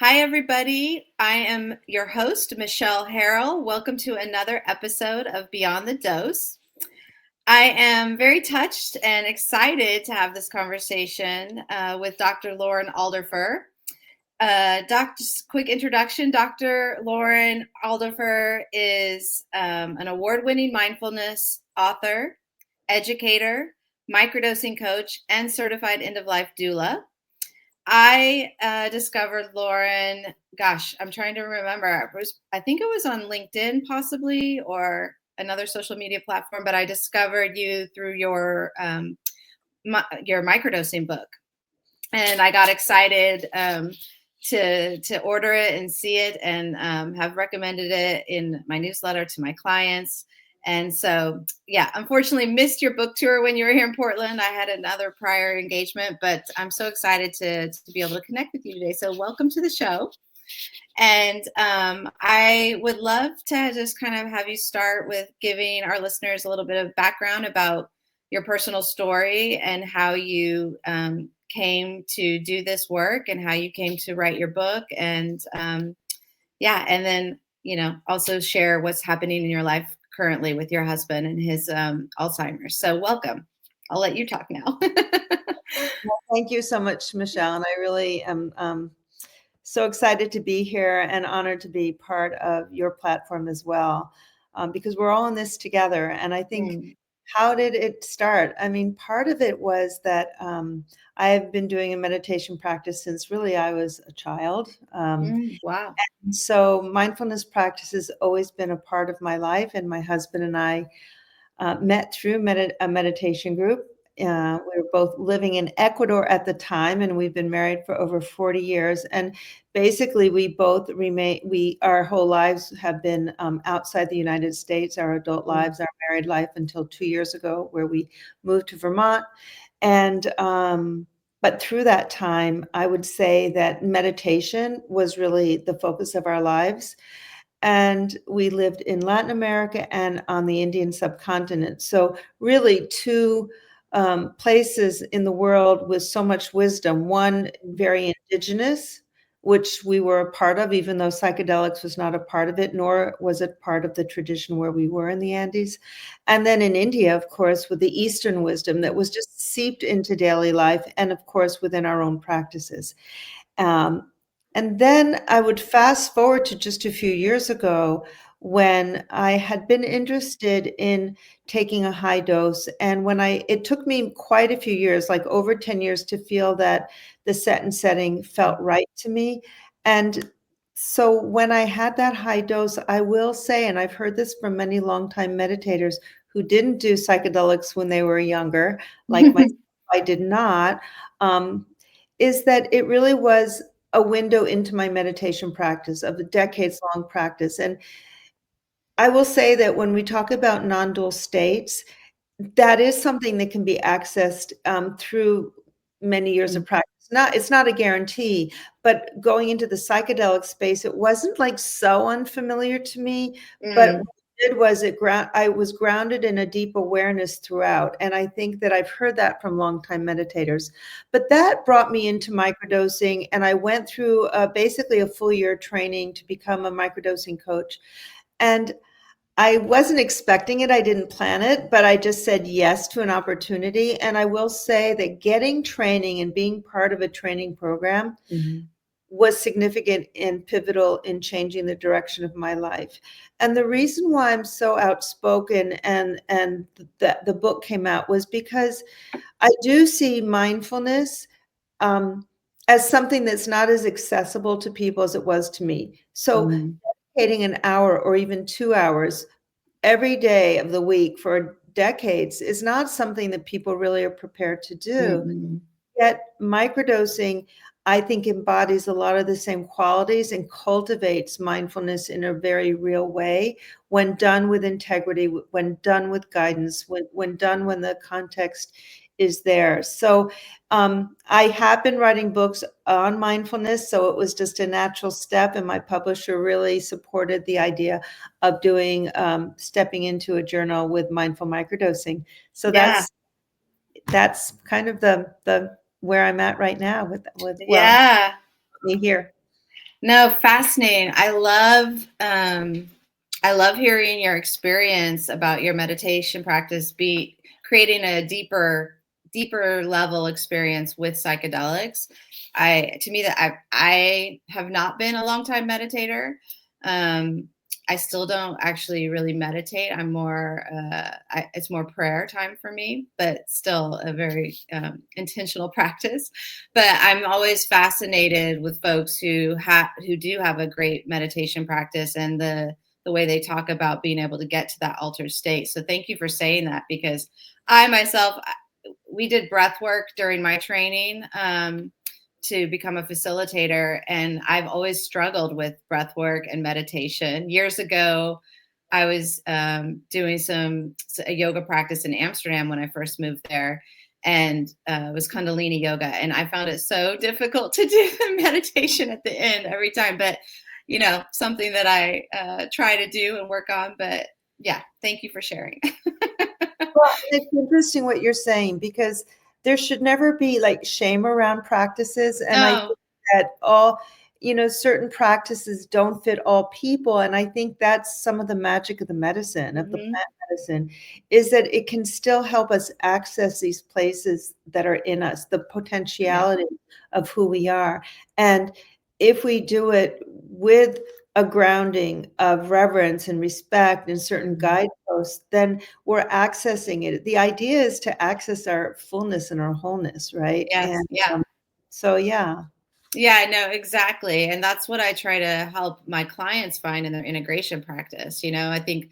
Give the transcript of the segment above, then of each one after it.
Hi, everybody. I am your host, Michelle Harrell. Welcome to another episode of Beyond the Dose. I am very touched and excited to have this conversation with Dr. Lauren Alderfer. Quick introduction, Dr. Lauren Alderfer is an award-winning mindfulness author, educator, microdosing coach, and certified end-of-life doula. I discovered Lauren, gosh, I'm trying to remember. I think it was on LinkedIn possibly or another social media platform, but I discovered you through your microdosing book. And I got excited to order it and see it and have recommended it in my newsletter to my clients. And so, yeah, unfortunately missed your book tour when you were here in Portland. I had another prior engagement, but I'm so excited to be able to connect with you today. So welcome to the show. And I would love to just kind of have you start with giving our listeners a little bit of background about your personal story and how you came to do this work and how you came to write your book. And and then, also share what's happening in your life currently with your husband and his Alzheimer's. So welcome. I'll let you talk now. Well, thank you so much, Michelle. And I really am so excited to be here and honored to be part of your platform as well, because we're all in this together. And I think, how did it start? I mean, part of it was that I have been doing a meditation practice since really I was a child. Wow. And so mindfulness practice has always been a part of my life. And my husband and I met through a meditation group. We were both living in Ecuador at the time, and we've been married for over 40 years. And basically, we both our whole lives have been outside the United States, our adult lives, our married life until 2 years ago, where we moved to Vermont. And but through that time, I would say that meditation was really the focus of our lives. And we lived in Latin America and on the Indian subcontinent. So really two places in the world with so much wisdom. One very indigenous, which we were a part of, even though psychedelics was not a part of it, nor was it part of the tradition where we were in the Andes. And then in India, of course, with the Eastern wisdom that was just seeped into daily life, and of course within our own practices. And then I would fast forward to just a few years ago when I had been interested in taking a high dose. And it took me quite a few years, like over 10 years, to feel that the set and setting felt right to me. And so when I had that high dose, I will say, and I've heard this from many longtime meditators who didn't do psychedelics when they were younger, like myself, I did not, is that it really was a window into my meditation practice of a decades-long practice. And I will say that when we talk about non-dual states, that is something that can be accessed through many years of practice. It's not a guarantee, but going into the psychedelic space, it wasn't like so unfamiliar to me. But what it did was I was grounded in a deep awareness throughout. And I think that I've heard that from longtime meditators. But that brought me into microdosing. And I went through basically a full year training to become a microdosing coach. And I wasn't expecting it. I didn't plan it, but I just said yes to an opportunity. And I will say that getting training and being part of a training program was significant and pivotal in changing the direction of my life. And the reason why I'm so outspoken and the book came out was because I do see mindfulness as something that's not as accessible to people as it was to me. So dedicating an hour or even 2 hours every day of the week for decades is not something that people really are prepared to do. Yet microdosing, I think, embodies a lot of the same qualities and cultivates mindfulness in a very real way when done with integrity, when done with guidance, when done when the context is there. So I have been writing books on mindfulness, so it was just a natural step, and my publisher really supported the idea of doing stepping into a journal with mindful microdosing. So that's kind of the where I'm at right now with me here. No, fascinating. I love hearing your experience about your meditation practice be creating a deeper level experience with psychedelics. To me that I have not been a long time meditator. Um, I still don't actually really meditate. I'm more it's more prayer time for me, but still a very intentional practice. But I'm always fascinated with folks who do have a great meditation practice and the way they talk about being able to get to that altered state. So thank you for saying that, because I myself, we did breath work during my training to become a facilitator, and I've always struggled with breath work and meditation. Years ago, I was doing a yoga practice in Amsterdam when I first moved there, and it was Kundalini yoga, and I found it so difficult to do the meditation at the end every time. But something that I try to do and work on. But yeah, thank you for sharing. Well, it's interesting what you're saying, because there should never be like shame around practices. And I No. think that certain practices don't fit all people. And I think that's some of the magic of the medicine, of the Hmm. plant medicine, is that it can still help us access these places that are in us, the Yeah. potentiality of who we are. And if we do it with a grounding of reverence and respect and certain Mhm. guideposts, then we're accessing it. The idea is to access our fullness and our wholeness, right? Yes. And Yeah. so, yeah. Yeah, no, exactly. And that's what I try to help my clients find in their integration practice. I think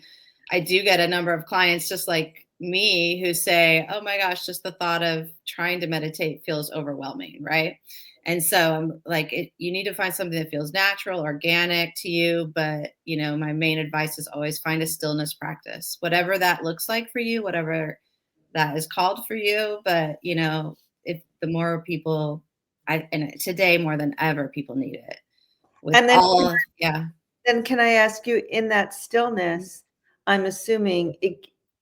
I do get a number of clients just like me who say, "Oh my gosh, just the thought of trying to meditate feels overwhelming," right? And so I'm like, you need to find something that feels natural, organic to you. But, my main advice is always find a stillness practice, whatever that looks like for you, whatever that is called for you. But, if the more people, and today more than ever, people need it with And then all, yeah. Then can I ask you, in that stillness, I'm assuming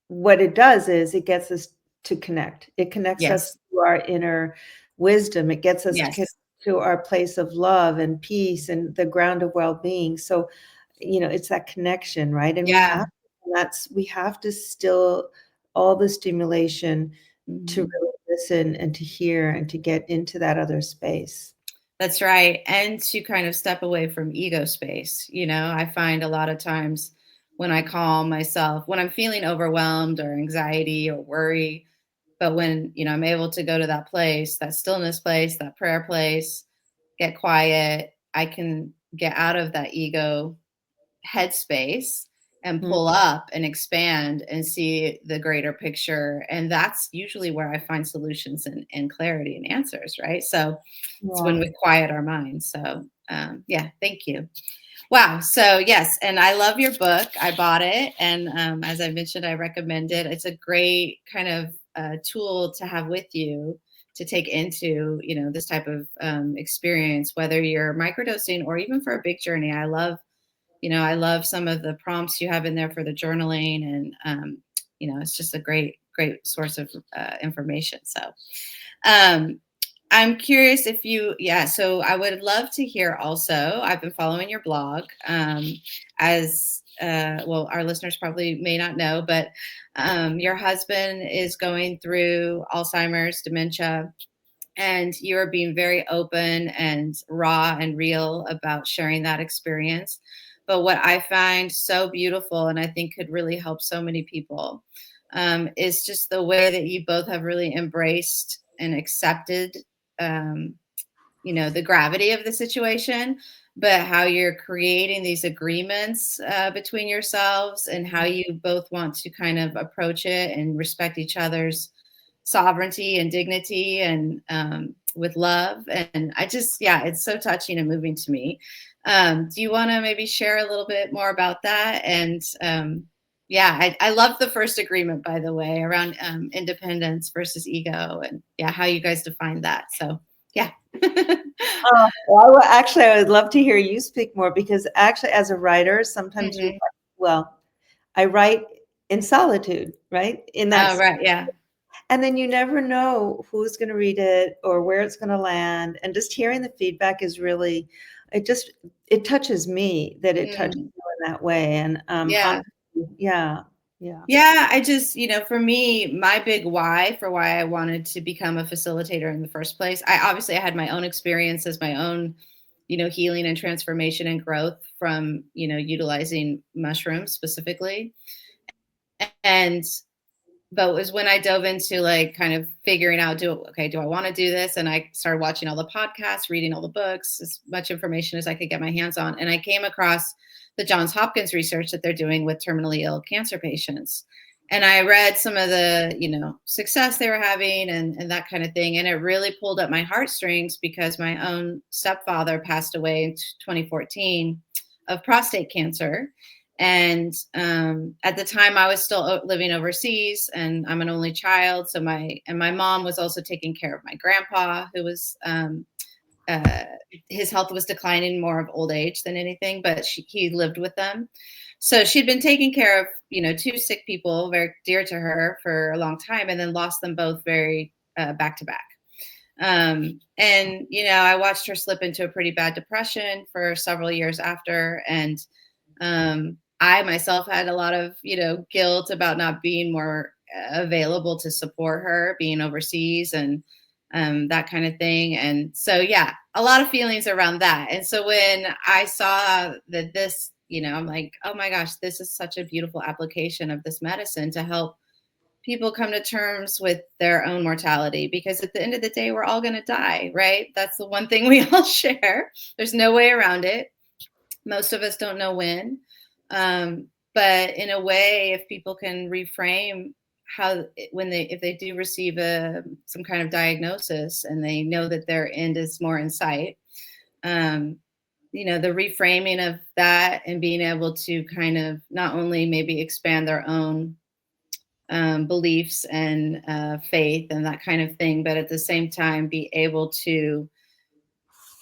what it does is it gets us to connect. It connects us Yes. to our inner wisdom. It gets us Yes. to our place of love and peace and the ground of well-being. So, it's that connection, right? And Yeah. we have to still all the stimulation to Mhm. really listen and to hear and to get into that other space. That's right. And to kind of step away from ego space. I find a lot of times when I calm myself, when I'm feeling overwhelmed or anxiety or worry, but when, I'm able to go to that place, that stillness place, that prayer place, get quiet, I can get out of that ego headspace and Mhm. pull up and expand and see the greater picture. And that's usually where I find solutions and clarity and answers, right? So it's when Yeah. we quiet our minds. So, yeah, thank you. Wow. So, yes. And I love your book. I bought it. And as I mentioned, I recommend it. It's a great kind of tool to have with you to take into, this type of experience, whether you're microdosing or even for a big journey. I love some of the prompts you have in there for the journaling, and it's just a great source of information. So, um, I'm curious if yeah. So I would love to hear also. I've been following your blog, as well. Our listeners probably may not know, but your husband is going through Alzheimer's, dementia, and you're being very open and raw and real about sharing that experience. But what I find so beautiful, and I think could really help so many people, is just the way that you both have really embraced and accepted, um, the gravity of the situation, but how you're creating these agreements between yourselves, and how you both want to kind of approach it and respect each other's sovereignty and dignity, and with love. And yeah, it's so touching and moving to me. Do you want to maybe share a little bit more about that? And yeah, I love the first agreement, by the way, around independence versus ego, and yeah, how you guys define that. So yeah. Well, actually, I would love to hear you speak more, because actually, as a writer, sometimes Hmm. well, I write in solitude, right? Oh, right. Yeah. And then you never know who's going to read it or where it's going to land. And just hearing the feedback is really it just it touches me that it touches Mm, you in that way, and, yeah. honestly, yeah, yeah. Yeah, I just, for me, my big why for why I wanted to become a facilitator in the first place, I had my own experiences, my own, healing and transformation and growth from, utilizing mushrooms specifically. And but it was when I dove into like kind of figuring out, do I want to do this? And I started watching all the podcasts, reading all the books, as much information as I could get my hands on. And I came across the Johns Hopkins research that they're doing with terminally ill cancer patients. And I read some of the, success they were having and that kind of thing. And it really pulled up my heartstrings because my own stepfather passed away in 2014 of prostate cancer. And at the time, I was still living overseas, and I'm an only child. So my mom was also taking care of my grandpa, who was uh, his health was declining more of old age than anything, but he lived with them. So she'd been taking care of two sick people very dear to her for a long time, and then lost them both very back to back. And I watched her slip into a pretty bad depression for several years after, and I myself had a lot of, guilt about not being more available to support her, being overseas and that kind of thing. And so, yeah, a lot of feelings around that. And so when I saw that this, I'm like, oh my gosh, this is such a beautiful application of this medicine to help people come to terms with their own mortality, because at the end of the day, we're all going to die, right? That's the one thing we all share. There's no way around it. Most of us don't know when. But in a way, if people can reframe how, if they do receive some kind of diagnosis and they know that their end is more in sight, um, the reframing of that and being able to kind of not only maybe expand their own beliefs and faith and that kind of thing, but at the same time be able to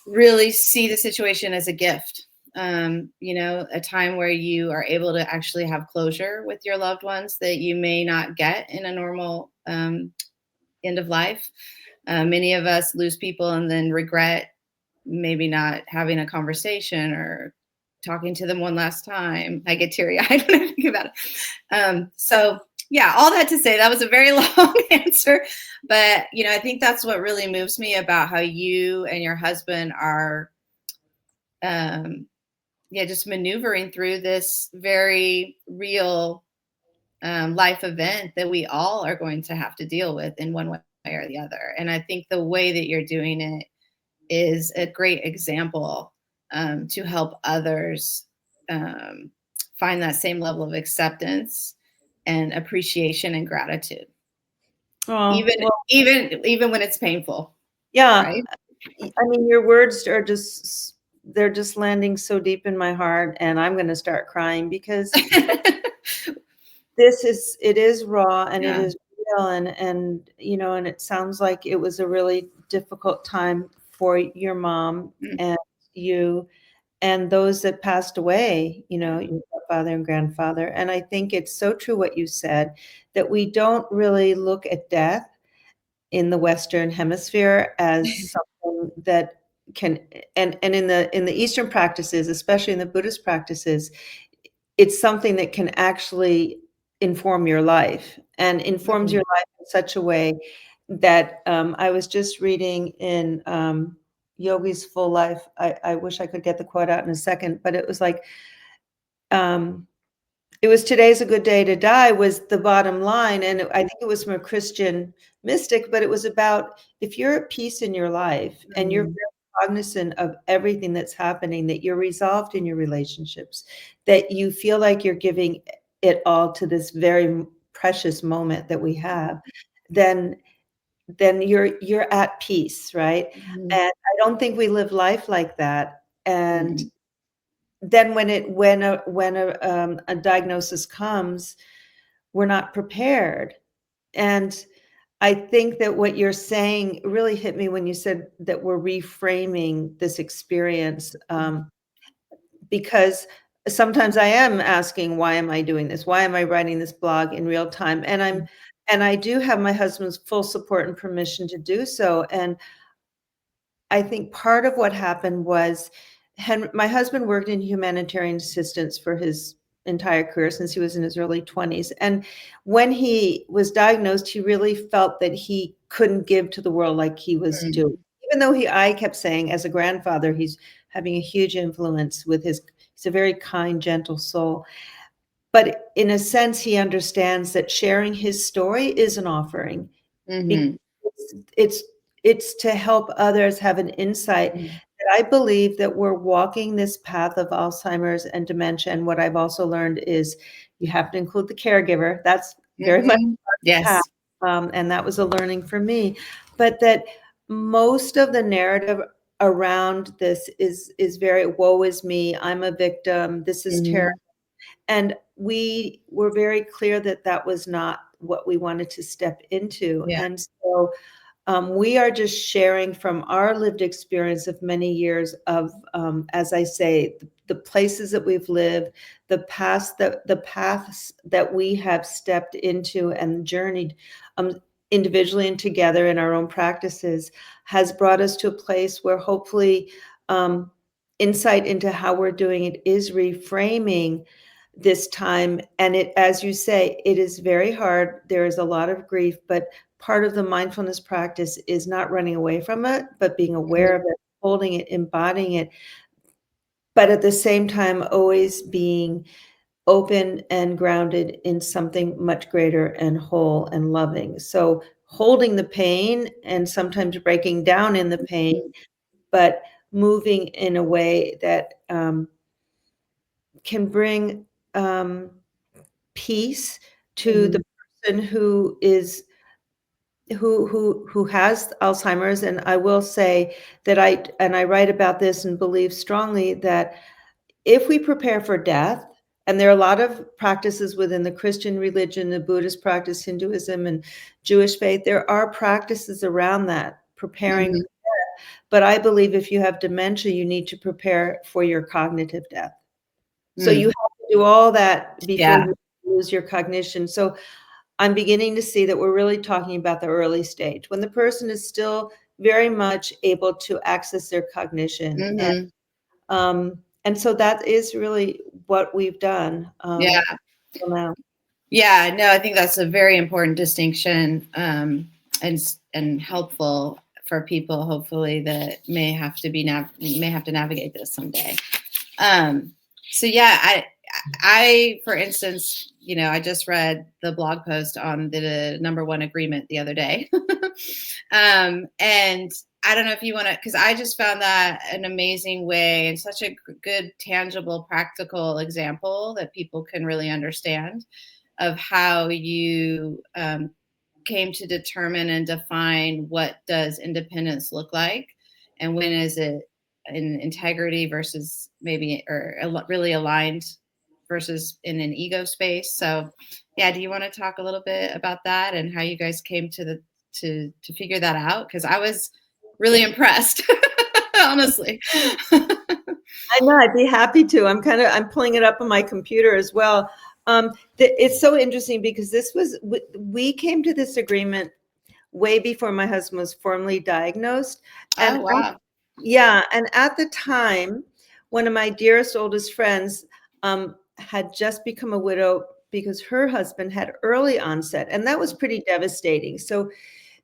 really see the situation as a gift. A time where you are able to actually have closure with your loved ones that you may not get in a normal end of life. Many of us lose people and then regret maybe not having a conversation or talking to them one last time. I get teary eyed when I think about it. So yeah, all that to say, that was a very long answer, but I think that's what really moves me about how you and your husband are, just maneuvering through this very real life event that we all are going to have to deal with in one way or the other. And I think the way that you're doing it is a great example to help others find that same level of acceptance and appreciation and gratitude, Oh, even well, even when it's painful, yeah. right? I mean, your words are just they're just landing so deep in my heart, and I'm gonna start crying because it is raw and it Yeah. is real, and and it sounds like it was a really difficult time for your mom Mm, and you and those that passed away, yeah. your father and grandfather. And I think it's so true what you said, that we don't really look at death in the Western hemisphere as something that can, and in the Eastern practices, especially in the Buddhist practices, it's something that can actually inform your life and informs Mhm. your life in such a way that I was just reading in Yogi's Full Life. I wish I could get the quote out in a second, but it was like, um, it was today's a good day to die was the bottom line. And I think it was from a Christian mystic, but it was about if you're at peace in your life and you're Mhm. very cognizant of everything that's happening, that you're resolved in your relationships, that you feel like you're giving it all to this very precious moment that we have, then you're at peace, right? Mhm. And I don't think we live life like that. And Mhm. then when a diagnosis comes, we're not prepared. And I think that what you're saying really hit me when you said that we're reframing this experience, because sometimes I am asking, why am I doing this? Why am I writing this blog in real time? And I do have my husband's full support and permission to do so. And I think part of what happened was my husband worked in humanitarian assistance for his entire career since he was in his early 20s. And when he was diagnosed, he really felt that he couldn't give to the world like he was Mm. doing. Even though I kept saying as a grandfather, he's having a huge influence with he's a very kind, gentle soul. But in a sense, he understands that sharing his story is an offering. Mm-hmm. It's it's to help others have an insight. Mm-hmm. I believe that we're walking this path of Alzheimer's and dementia, and what I've also learned is you have to include the caregiver. That's very much Mm-hmm. the path, Yes. and that was a learning for me. But that most of the narrative around this is very woe is me. I'm a victim. This is terrible. Mm-hmm. And we were very clear that that was not what we wanted to step into. Yeah. And so we are just sharing from our lived experience of many years of, as I say, the places that we've lived, the paths that we have stepped into and journeyed individually and together in our own practices has brought us to a place where hopefully insight into how we're doing it is reframing this time. And it, as you say, it is very hard. There is a lot of grief, but part of the mindfulness practice is not running away from it, but being aware of it, holding it, embodying it, but at the same time, always being open and grounded in something much greater and whole and loving. So holding the pain and sometimes breaking down in the pain, but moving in a way that can bring peace to Mm-hmm. the person who is who has Alzheimer's. And I will say that I write about this and believe strongly that if we prepare for death, and there are a lot of practices within the Christian religion, the Buddhist practice, Hinduism, and Jewish faith, there are practices around that preparing. Mm-hmm. But I believe if you have dementia, you need to prepare for your cognitive death. So you Mm. have to do all that before Yeah. you lose your cognition. So I'm beginning to see that we're really talking about the early stage when the person is still very much able to access their cognition. Mm-hmm. And so that is really what we've done Yeah. till now. Yeah. No, I think that's a very important distinction, and helpful for people, hopefully, that may have to navigate this someday. So yeah, I, for instance, I just read the blog post on the number one agreement the other day. And I don't know if you want to, because I just found that an amazing way and such a good, tangible, practical example that people can really understand of how you came to determine and define what does independence look like, and when is it in integrity versus maybe, or really aligned versus in an ego space. So yeah, do you want to talk a little bit about that and how you guys came to figure that out? Because I was really impressed. Honestly. I know, I'd be happy to. I'm pulling it up on my computer as well. It's so interesting because we came to this agreement way before my husband was formally diagnosed. Oh And wow. yeah, and at the time, one of my dearest, oldest friends had just become a widow because her husband had early onset, and that was pretty devastating. So,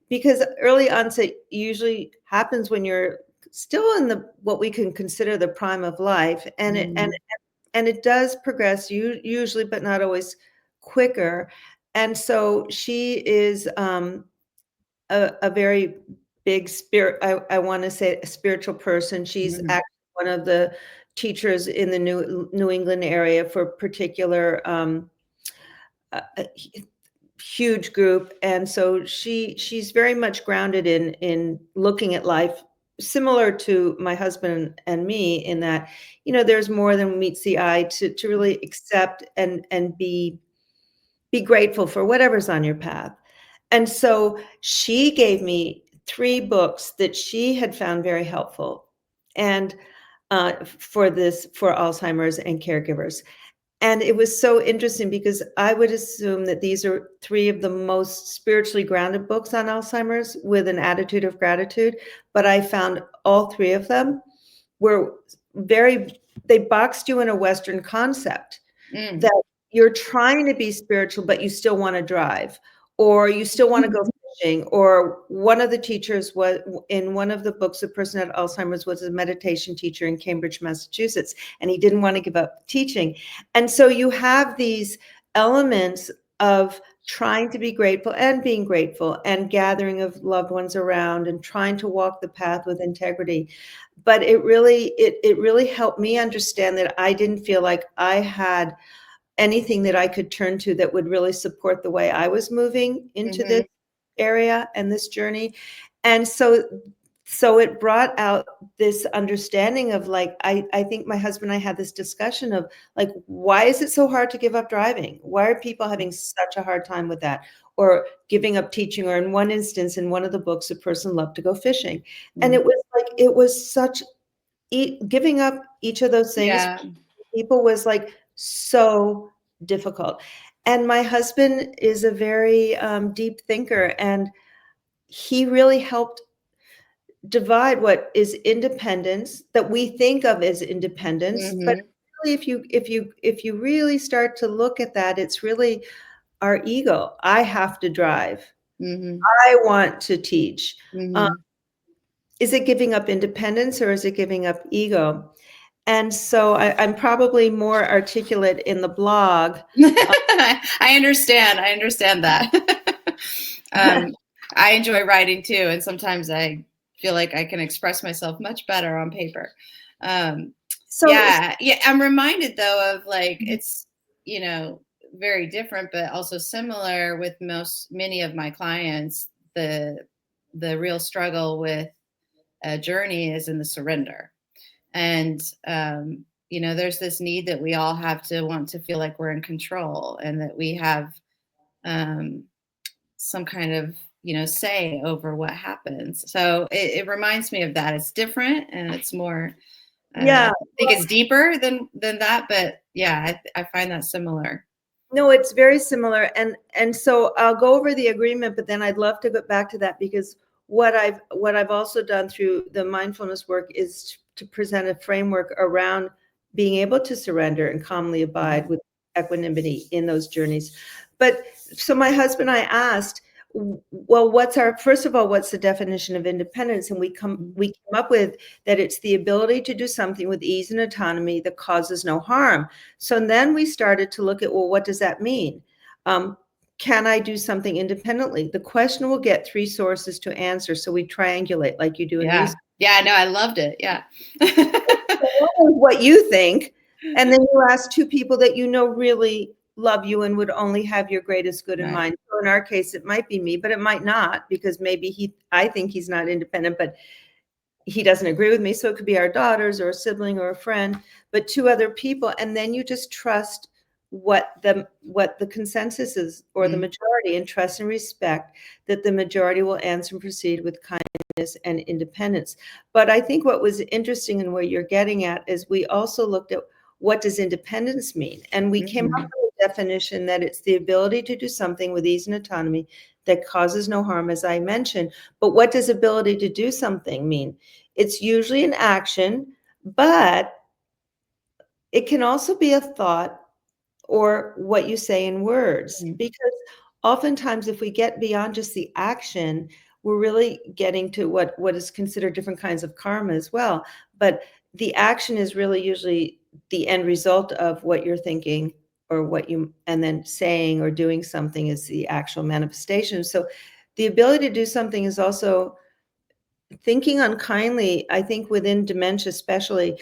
because early onset usually happens when you're still in the what we can consider the prime of life, and Mm-hmm. it does progress usually, but not always quicker. And so she is a very big spirit. I want to say a spiritual person. She's Mm-hmm. actually one of the teachers in the New England area for particular a huge group, and so she's very much grounded in looking at life similar to my husband and me in that there's more than meets the eye to really accept and be grateful for whatever's on your path. And so she gave me 3 books that she had found very helpful and for Alzheimer's and caregivers. And it was so interesting because I would assume that these are 3 of the most spiritually grounded books on Alzheimer's with an attitude of gratitude, but I found all 3 of them were they boxed you in a Western concept that you're trying to be spiritual, but you still want to drive, or you still want to go fishing. Or one of the teachers was in one of the books, a person had Alzheimer's, was a meditation teacher in Cambridge, Massachusetts, and he didn't want to give up teaching. And so you have these elements of trying to be grateful and being grateful and gathering of loved ones around and trying to walk the path with integrity. But it really helped me understand that I didn't feel like I had anything that I could turn to that would really support the way I was moving into this area and this journey. And so it brought out this understanding of like, I think my husband and I had this discussion of like, why is it so hard to give up driving? Why are people having such a hard time with that? Or giving up teaching? Or in one instance, in one of the books, a person loved to go fishing. And it was like, it was such, giving up each of those things, people was like so difficult. And my husband is a very deep thinker, and he really helped divide what is independence that we think of as independence, but really if you really start to look at that, it's really our ego. I have to drive. I want to teach. Is it giving up independence, or is it giving up ego? And so I'm probably more articulate in the blog. I understand that. I enjoy writing too, and sometimes I feel like I can express myself much better on paper. I'm reminded though of like, it's, very different, but also similar with many of my clients. The real struggle with a journey is in the surrender. And, there's this need that we all have to want to feel like we're in control, and that we have some kind of, say over what happens. So it reminds me of that. It's different, and it's more, I think it's deeper than that, but yeah, I find that similar. No, it's very similar. And so I'll go over the agreement, but then I'd love to get back to that, because what I've also done through the mindfulness work is to present a framework around being able to surrender and calmly abide with equanimity in those journeys. But so my husband and I asked, well, first of all, what's the definition of independence? And we came up with that it's the ability to do something with ease and autonomy that causes no harm. So then we started to look at, well, what does that mean? Can I do something independently? The question will get 3 sources to answer. So we triangulate like you do in research. Yeah, no, I loved it. Yeah. What you think. And then you ask 2 people that really love you and would only have your greatest good in mind. So in our case, it might be me, but it might not, because maybe I think he's not independent, but he doesn't agree with me. So it could be our daughters or a sibling or a friend, but 2 other people. And then you just trust what the consensus is, or the majority, and trust and respect that the majority will answer and proceed with kindness and independence. But I think what was interesting and where you're getting at is we also looked at what does independence mean? And we came up with a definition that it's the ability to do something with ease and autonomy that causes no harm, as I mentioned. But what does ability to do something mean? It's usually an action, but it can also be a thought or what you say in words, because oftentimes if we get beyond just the action, we're really getting to what is considered different kinds of karma as well. But the action is really usually the end result of what you're thinking, or and then saying or doing something is the actual manifestation. So the ability to do something is also thinking unkindly. I think within dementia especially,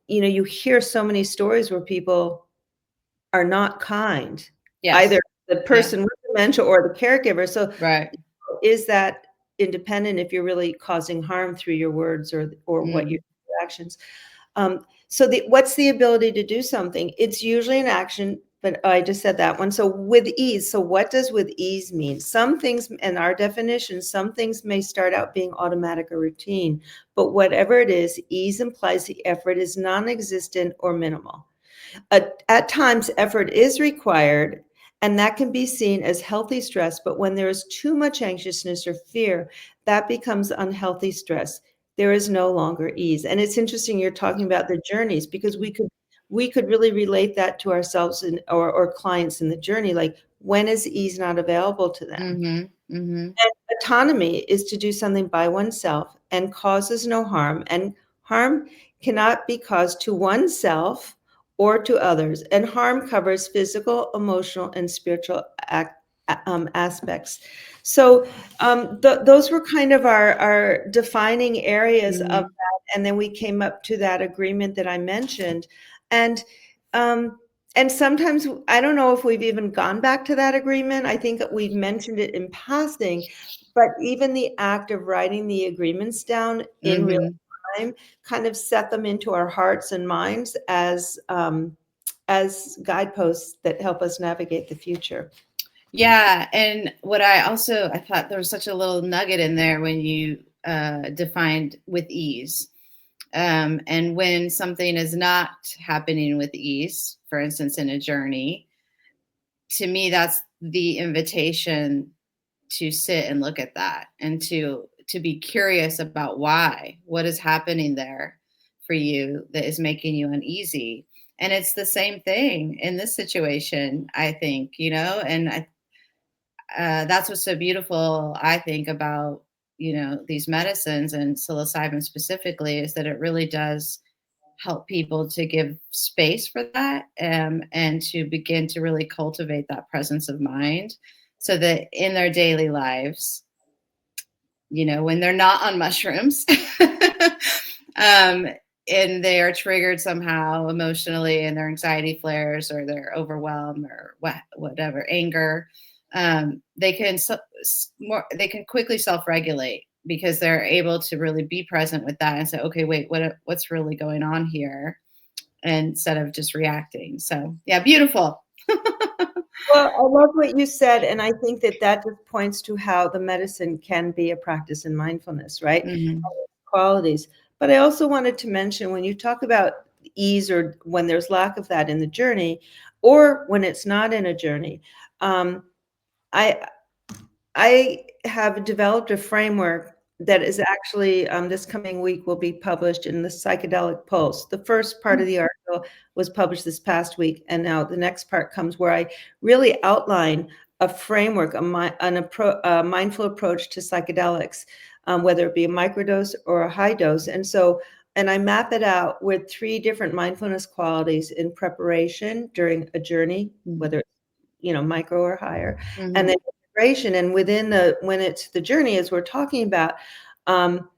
you hear so many stories where people are not kind, either the person with dementia or the caregiver. So is that independent if you're really causing harm through your words or what your actions? So what's the ability to do something? It's usually an action, but I just said that one. So with ease. So what does with ease mean? Some things, in our definition, some things may start out being automatic or routine, but whatever it is, ease implies the effort is non-existent or minimal. At times, effort is required, and that can be seen as healthy stress. But when there is too much anxiousness or fear, that becomes unhealthy stress. there is no longer ease. And it's interesting you're talking about the journeys, because we could really relate that to ourselves and or clients in the journey. Like, when is ease not available to them? Mm-hmm. Mm-hmm. And autonomy is to do something by oneself and causes no harm, and harm cannot be caused to oneself or to others. And harm covers physical, emotional, and spiritual aspects. So those were kind of our defining areas of Mm-hmm. that. And then we came up to that agreement that I mentioned. And um, and sometimes I don't know if we've even gone back to that agreement. I think we've mentioned it in passing, but even the act of writing the agreements down in real Mm-hmm. time kind of set them into our hearts and minds as guideposts that help us navigate the future. Yeah, and what I thought there was such a little nugget in there when you defined with ease. And when something is not happening with ease, for instance, in a journey, to me, that's the invitation to sit and look at that and to be curious about why, what is happening there for you that is making you uneasy. And it's the same thing in this situation, I think, and that's what's so beautiful, I think, about these medicines and psilocybin specifically, is that it really does help people to give space for that, and to begin to really cultivate that presence of mind, so that in their daily lives, when they're not on mushrooms, um, and they are triggered somehow emotionally, and their anxiety flares, or they're overwhelmed, or whatever, anger, they can quickly self-regulate, because they're able to really be present with that and say, okay, wait, what's really going on here, instead of just reacting. So yeah, beautiful. Well, I love what you said, and I think that that just points to how the medicine can be a practice in mindfulness, right? Hmm. Qualities. But I also wanted to mention, when you talk about ease, or when there's lack of that in the journey, or when it's not in a journey, um, I I have developed a framework that is actually, this coming week will be published in the Psychedelic Pulse. The first part of the article was published this past week, and now the next part comes, where I really outline a framework, a mindful approach to psychedelics, whether it be a microdose or a high dose. And I map it out with 3 different mindfulness qualities in preparation during a journey, whether it's, micro or higher, and Hmm. then integration. And when it's the journey, as we're talking about, um,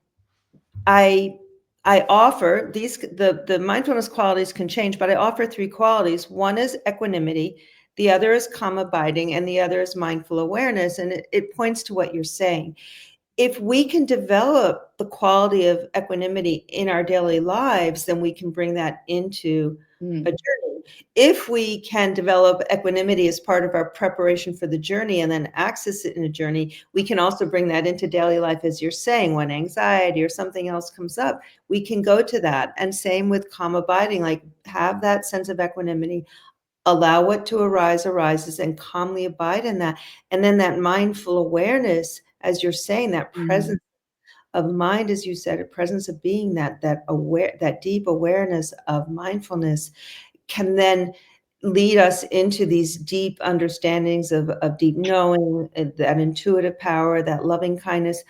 I I offer these. The mindfulness qualities can change, but I offer 3 qualities. One is equanimity, the other is calm abiding, and the other is mindful awareness. And it points to what you're saying. If we can develop the quality of equanimity in our daily lives, then we can bring that into a Mm. journey. If we can develop equanimity as part of our preparation for the journey and then access it in a journey, we can also bring that into daily life, as you're saying, when anxiety or something else comes up, we can go to that. And same with calm abiding, like, have that sense of equanimity, allow what to arise arises, and calmly abide in that. And then that mindful awareness, as you're saying, that Mhm. presence of mind, as you said, a presence of being, that deep awareness of mindfulness, can then lead us into these deep understandings of deep knowing, that intuitive power, that loving kindness.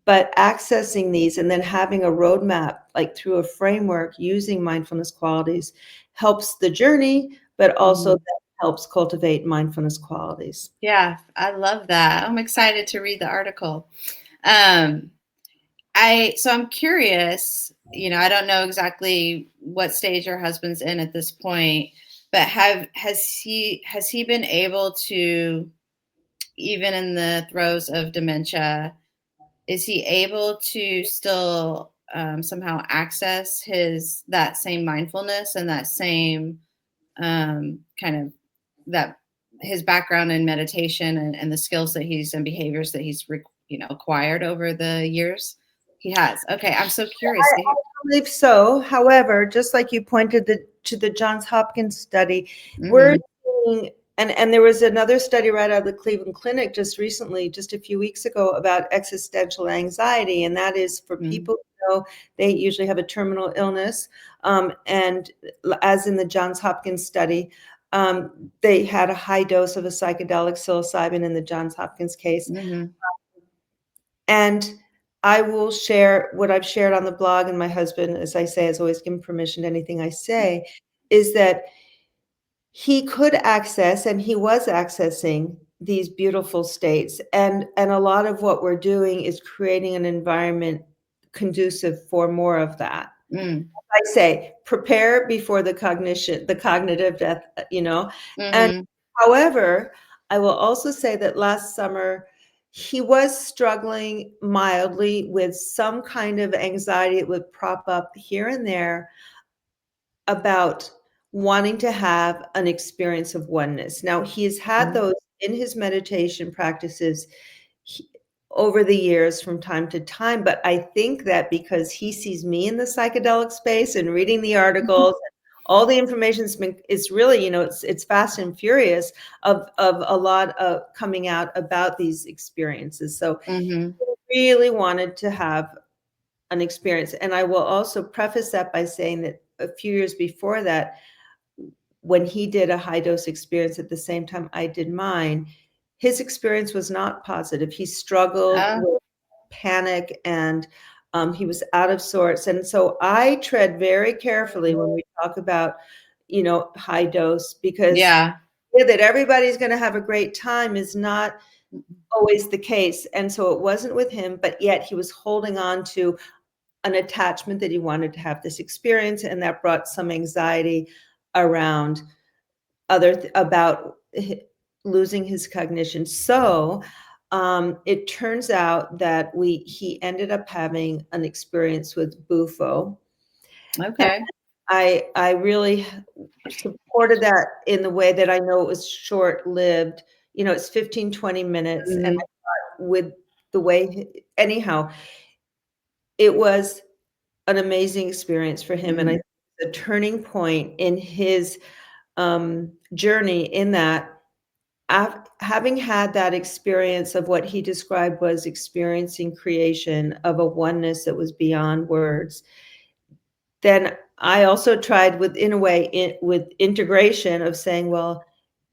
But accessing these and then having a roadmap, like through a framework using mindfulness qualities, helps the journey, but also Mhm. that helps cultivate mindfulness qualities. Yeah, I love that. I'm excited to read the article. Um, I'm curious, I don't know exactly what stage your husband's in at this point, but has he been able to, even in the throes of dementia, is he able to still somehow access his that same mindfulness and that same kind of that his background in meditation, and the skills that he's and behaviors that he's acquired over the years? He has. Okay, I'm so curious to hear. I believe so. However, just like you pointed to the Johns Hopkins study, we're Hmm. seeing, and there was another study right out of the Cleveland Clinic just recently, just a few weeks ago, about existential anxiety, and that is for Hmm. people know, they usually have a terminal illness. And as in the Johns Hopkins study, they had a high dose of a psychedelic, psilocybin, in the Johns Hopkins case. Mm-hmm. And I will share what I've shared on the blog, and my husband, as I say, has always given permission to anything I say, is that he could access, and he was accessing, these beautiful states. And a lot of what we're doing is creating an environment conducive for more of that. Mm. I say, prepare before the cognitive death, And Mm-hmm. however, I will also say that last summer, he was struggling mildly with some kind of anxiety. It would prop up here and there about wanting to have an experience of oneness. Now, he's had those in his meditation practices over the years from time to time, but I think that because he sees me in the psychedelic space and reading the articles, all the information's been, it's really, it's fast and furious of a lot of coming out about these experiences. So Mm-hmm. he really wanted to have an experience. And I will also preface that by saying that a few years before that, when he did a high dose experience at the same time I did mine, his experience was not positive. He struggled with panic, and he was out of sorts. And so I tread very carefully when we talk about, high dose, because Yeah. that everybody's going to have a great time is not always the case. And so it wasn't with him, but yet he was holding on to an attachment that he wanted to have this experience, and that brought some anxiety around about losing his cognition. So it turns out that he ended up having an experience with Bufo. And Okay. I really supported that in the way that I know it was short-lived. It's 15, 20 minutes. And I Mm-hmm. thought with the way, anyhow, it was an amazing experience for him. And I Mm-hmm. think the turning point in his journey, in that, having had that experience of what he described was experiencing creation of a oneness that was beyond words, then I also tried in a way, with integration of saying, well,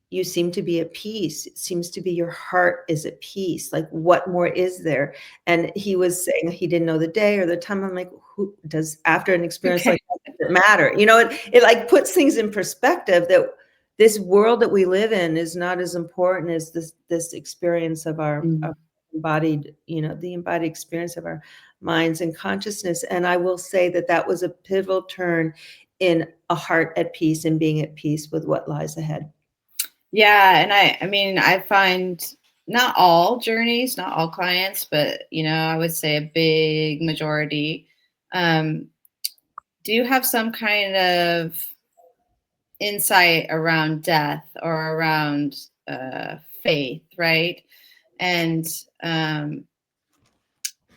you seem to be at peace. It seems to be your heart is at peace. Like, what more is there? And he was saying he didn't know the day or the time. I'm like, who does, after an experience Okay. like that, does it matter? It like puts things in perspective, that this world that we live in is not as important as this experience of our Mm. embodied, the embodied experience of our minds and consciousness. And I will say that that was a pivotal turn in a heart at peace and being at peace with what lies ahead. Yeah, and I mean, I find not all journeys, not all clients, but I would say a big majority um, do have some kind of insight around death or around faith, right? And um,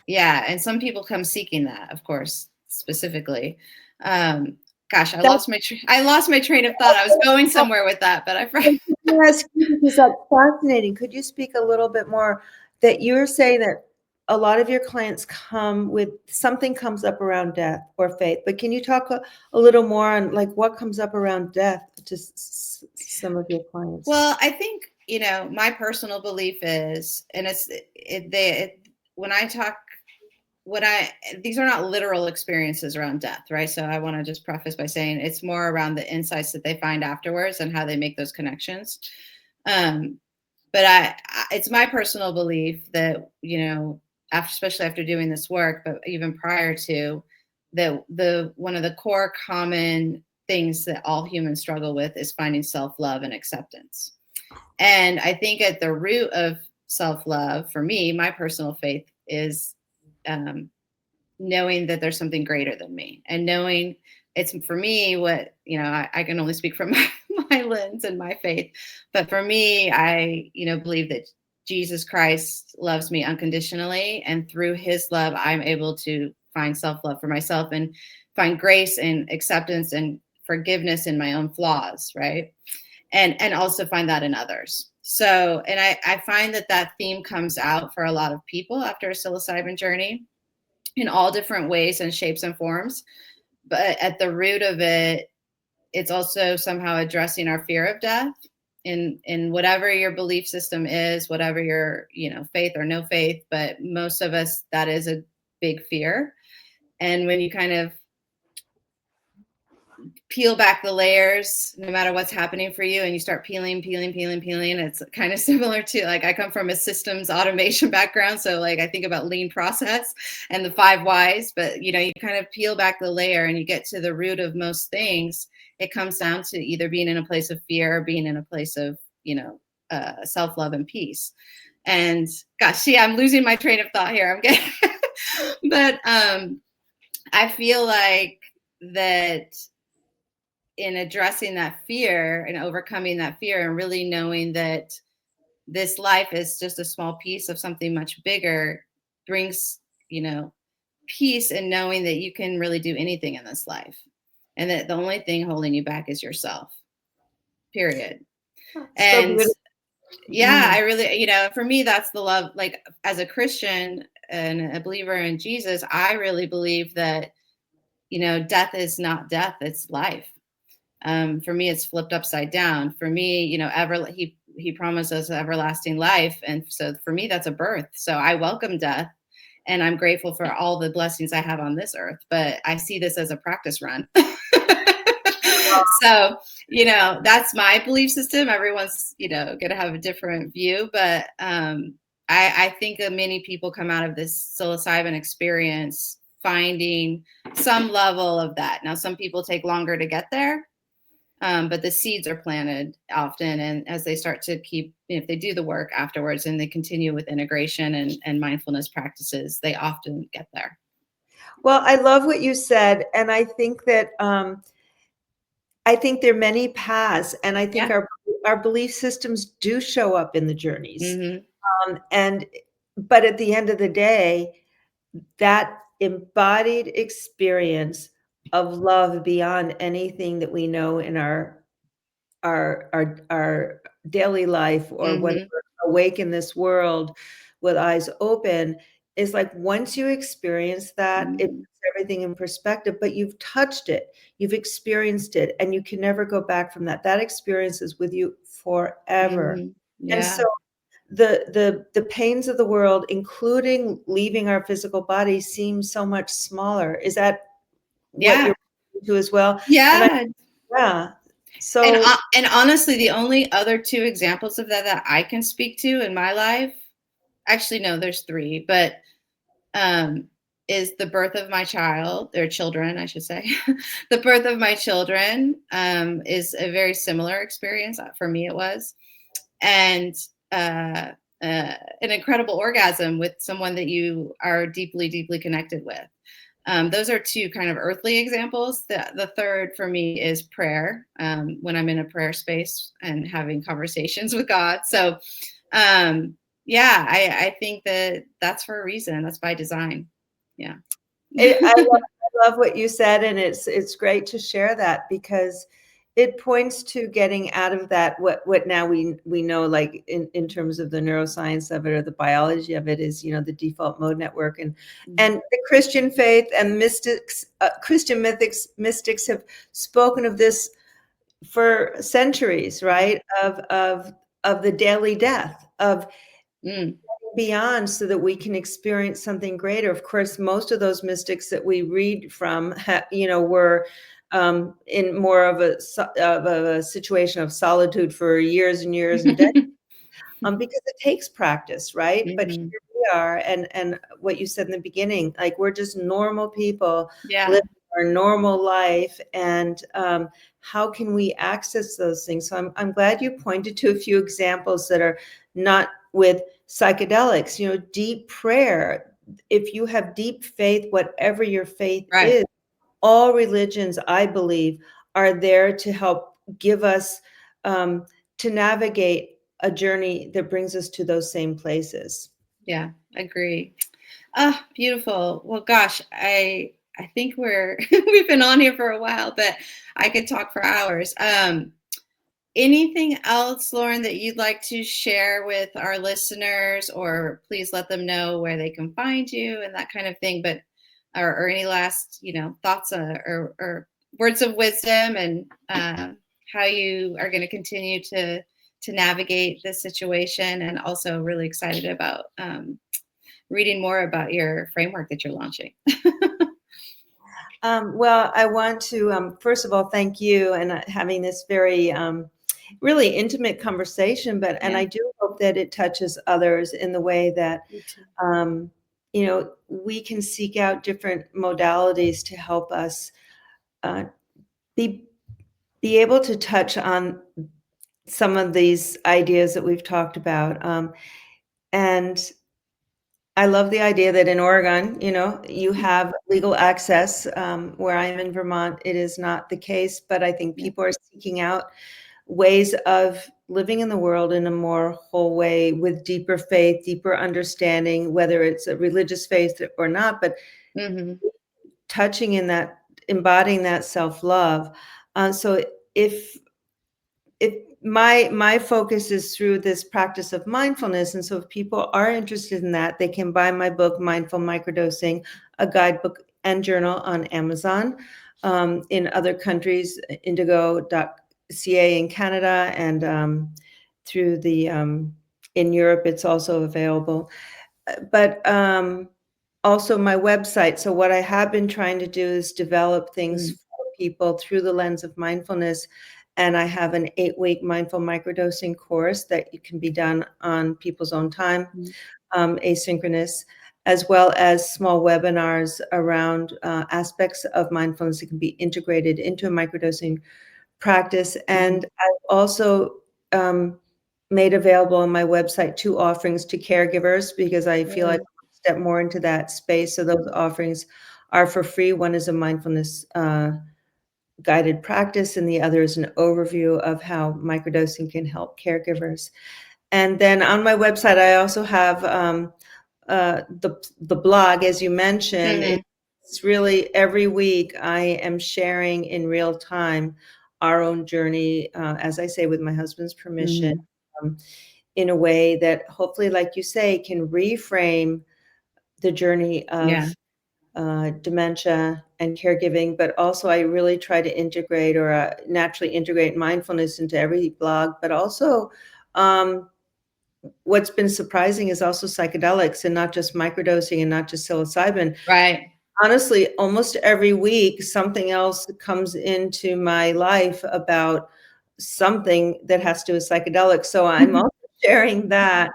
yeah, and some people come seeking that, of course, specifically. Um, Gosh, I lost my train of thought. I was going somewhere with that, but I forgot. Yes, because that's fascinating. Could you speak a little bit more, that you're saying that a lot of your clients come with something comes up around death or faith, but can you talk a little more on like what comes up around death to some of your clients? Well, I think, my personal belief is, and when I talk, these are not literal experiences around death, right? So I want to just preface by saying it's more around the insights that they find afterwards and how they make those connections. But it's my personal belief that, especially after doing this work, but even prior to, that one of the core common things that all humans struggle with is finding self-love and acceptance. And I think at the root of self-love, for me, my personal faith is knowing that there's something greater than me, and knowing it's, for me, what, I can only speak from my lens and my faith, but for me, I, believe that Jesus Christ loves me unconditionally. And through his love, I'm able to find self-love for myself and find grace and acceptance and forgiveness in my own flaws. Right. And also find that in others. So, and I find that theme comes out for a lot of people after a psilocybin journey. in all different ways and shapes and forms. But at the root of it, it's also somehow addressing our fear of death in whatever your belief system is, whatever your, faith or no faith, but most of us, that is a big fear. And when you kind of peel back the layers, no matter what's happening for you, and you start peeling, it's kind of similar to, like, I come from a systems automation background. So like I think about lean process and the 5 whys, but you kind of peel back the layer and you get to the root of most things. It comes down to either being in a place of fear or being in a place of, self-love and peace. And gosh, I'm losing my train of thought here. I'm getting, but I feel like that in addressing that fear and overcoming that fear and really knowing that this life is just a small piece of something much bigger brings, peace, and knowing that you can really do anything in this life and that the only thing holding you back is yourself, period. And beautiful. I really, for me, that's the love. Like, as a Christian and a believer in Jesus, I really believe that, death is not death, it's life. For me, it's flipped upside down. For me, he promised us everlasting life. And so for me, that's a birth. So I welcome death and I'm grateful for all the blessings I have on this earth, but I see this as a practice run. So, that's my belief system. Everyone's, going to have a different view, but I think that many people come out of this psilocybin experience finding some level of that. Now, some people take longer to get there. But the seeds are planted often. And as they start to if they do the work afterwards and they continue with integration and mindfulness practices, they often get there. Well, I love what you said. And I think that, I think there are many paths, and I think our belief systems do show up in the journeys. Mm-hmm. But at the end of the day, that embodied experience of love beyond anything that we know in our daily life, or when we're awake in this world with eyes open, is like, once you experience that, it puts everything in perspective. But you've touched it, you've experienced it, and you can never go back from that. That experience is with you forever. And so the pains of the world, including leaving our physical body, seem so much smaller. Is that what you're to as well? Yeah. So, and honestly, the only other 2 examples of that I can speak to in my life, actually, no, there's 3, but is the birth of my child, or children, I should say. The birth of my children is a very similar experience. For me, it was. And an incredible orgasm with someone that you are deeply, deeply connected with. Those are 2 kind of earthly examples. The third for me is prayer, when I'm in a prayer space and having conversations with God. So, I think that that's for a reason. That's by design. Yeah. I love what you said, and it's great to share that, because it points to getting out of that, what now we know, like in terms of the neuroscience of it, or the biology of it, is, the default mode network. And the Christian faith and mystics, Christian mystics have spoken of this for centuries, right? Of the daily death, of beyond, so that we can experience something greater. Of course, most of those mystics that we read from, were in more of a situation of solitude for years and years and decades, because it takes practice, right? But here we are, and what you said in the beginning, like, we're just normal people living our normal life, and how can we access those things? So I'm glad you pointed to a few examples that are not with psychedelics. Deep prayer. If you have deep faith, whatever your faith is, all religions, I believe, are there to help give us, to navigate a journey that brings us to those same places. Yeah, agree. Beautiful. Well, gosh, I think we've been on here for a while, but I could talk for hours. Anything else, Lauren, that you'd like to share with our listeners, or please let them know where they can find you and that kind of thing. But or any last, thoughts or words of wisdom, and how you are going to continue to navigate this situation, and also really excited about reading more about your framework that you're launching. Well, I want to, first of all, thank you and having this very really intimate conversation, and I do hope that it touches others in the way that, we can seek out different modalities to help us be able to touch on some of these ideas that we've talked about. And I love the idea that in Oregon, you have legal access. Where I am in Vermont, it is not the case, but I think people are seeking out ways of living in the world in a more whole way, with deeper faith, deeper understanding, whether it's a religious faith or not, but touching in that, embodying that self-love. So if my focus is through this practice of mindfulness, and so if people are interested in that, they can buy my book, Mindful Microdosing, a guidebook and journal, on Amazon. In other countries, indigo.ca in Canada, and through the in Europe, it's also available. But also my website. So what I have been trying to do is develop things for people through the lens of mindfulness. And I have an 8-week mindful microdosing course that can be done on people's own time, asynchronous, as well as small webinars around aspects of mindfulness that can be integrated into a microdosing practice. And I've also made available on my website 2 offerings to caregivers, because I feel like I want to step more into that space. So those offerings are for free. One is a mindfulness guided practice, and the other is an overview of how microdosing can help caregivers. And then on my website, I also have the blog, as you mentioned. It's really every week I am sharing in real time our own journey, as I say, with my husband's permission, in a way that hopefully, like you say, can reframe the journey of dementia and caregiving. But also I really try to integrate, or naturally integrate, mindfulness into every blog. But also what's been surprising is also psychedelics, and not just microdosing, and not just psilocybin. Right. Honestly, almost every week something else comes into my life about something that has to do with psychedelics. So I'm also sharing that.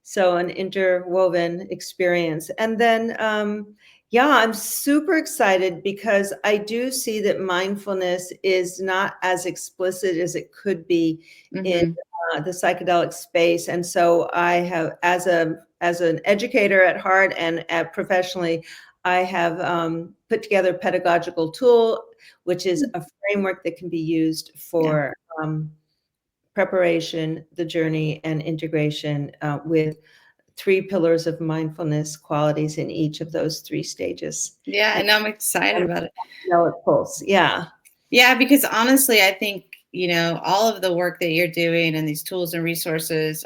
So an interwoven experience. And then, I'm super excited, because I do see that mindfulness is not as explicit as it could be in the psychedelic space. And so I have, as an educator at heart and professionally, I have put together a pedagogical tool, which is a framework that can be used for preparation, the journey, and integration, with 3 pillars of mindfulness qualities in each of those 3 stages. Yeah, and I'm excited about it. Pulse. Yeah. Yeah, because honestly, I think, all of the work that you're doing and these tools and resources,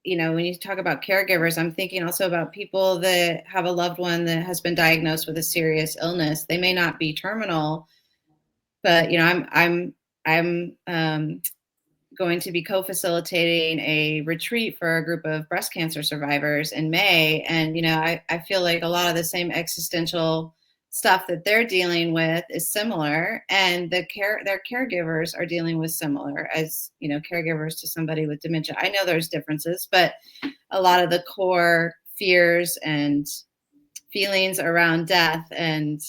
when you talk about caregivers, I'm thinking also about people that have a loved one that has been diagnosed with a serious illness. They may not be terminal, but I'm going to be co-facilitating a retreat for a group of breast cancer survivors in May. And, I feel like a lot of the same existential stuff that they're dealing with is similar, and their caregivers are dealing with similar, as, caregivers to somebody with dementia. I know there's differences, but a lot of the core fears and feelings around death and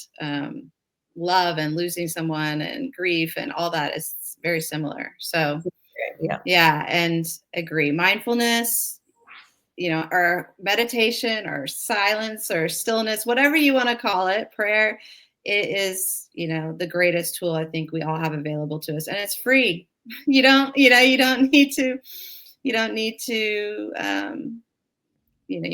love and losing someone and grief and all that is very similar. So and agree. Mindfulness, or meditation or silence or stillness, whatever you want to call it, prayer, it is, the greatest tool I think we all have available to us, and it's free. You don't need to, you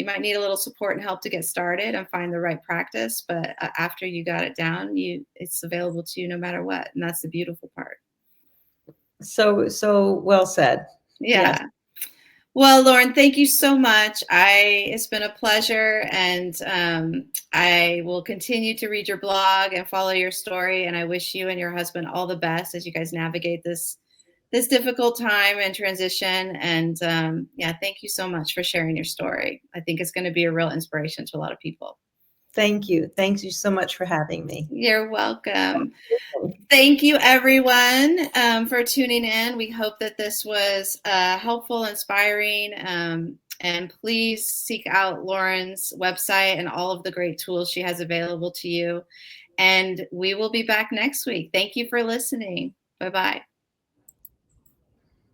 might need a little support and help to get started and find the right practice, but after you got it down, it's available to you no matter what, and that's the beautiful part. So well said. Yeah. Yes. Well, Lauren, thank you so much. It's been a pleasure, and I will continue to read your blog and follow your story. And I wish you and your husband all the best as you guys navigate this difficult time and transition. And yeah, thank you so much for sharing your story. I think it's going to be a real inspiration to a lot of people. Thank you. Thank you so much for having me. You're welcome. Thank you, everyone, for tuning in. We hope that this was helpful, inspiring, and please seek out Lauren's website and all of the great tools she has available to you. And we will be back next week. Thank you for listening. Bye-bye.